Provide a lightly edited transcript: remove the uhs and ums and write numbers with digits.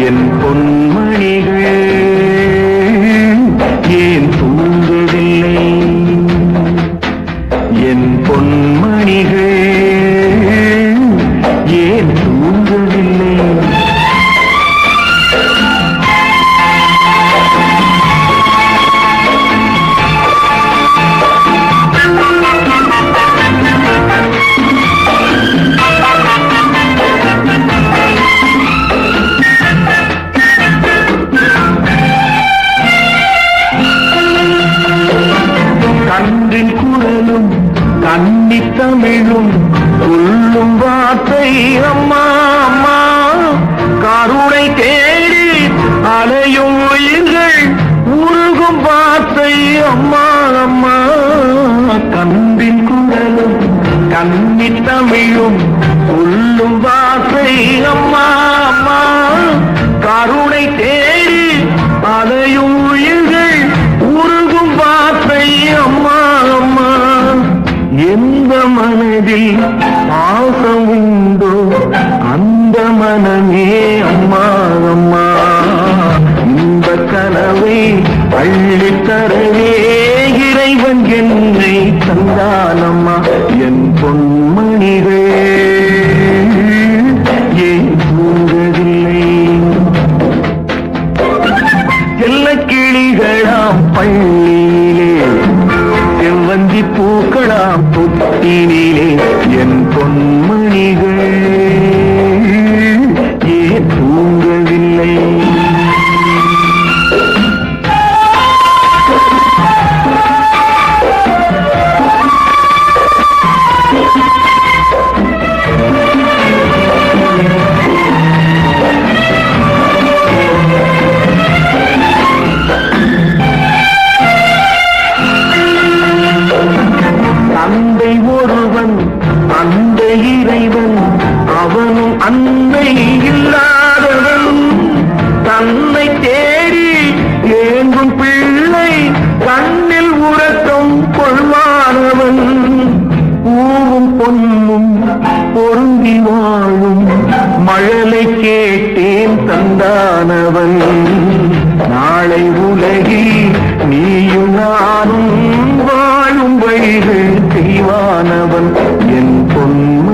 என் பொன்மணிகள் ஏன் தூங்கவில்லை? என் பொன்மணிகள் ஏன் தூங்கவில்லை? கன்றின் குரலும் கன்னித் தமிழும் சொல்லும் வார்த்தை அம்மா அம்மா. கருணை தேடி அலையும் உயிர்கள் உருகும் வார்த்தை அம்மா அம்மா. கன்றின் குரலும் கன்னித் தமிழும் சொல்லும் வார்த்தை அம்மா அம்மா. கருணை தேடி அலையும் உயிர்கள் உருகும் வார்த்தை அம்மா அம்மா. எந்த மனதில் பாசம் உண்டோ அந்த மனமே அம்மா அம்மா. இந்த கனவை அள்ளித்தரவே இறைவன் என்னை தந்தானம்மா. என் பொன்மணிகள் ஏன் தூங்கவில்லை? செல்ல கிளிகளாம் பள்ளியிலே செவ்வந்தி பூக்களாம் தொட்டினிலே என் பொன்மணிகள் ஏன் தூங்கவில்லை? தந்தை ஒருவன் அந்த இறைவன் அவனும் அன்னை இல்லாதவன். தன்னை தேடி ஏங்கும் பிள்ளை கண்ணில் உறக்கம் கொள்வானவன். பூவும் பொன்னும் பொருந்தி வாழும் மழலை கேட்டேன் தந்தானவன். நாளை உலகில் நீயும் நானும் வாழும் வழிகள் செய்வானவன். என் பொன்ம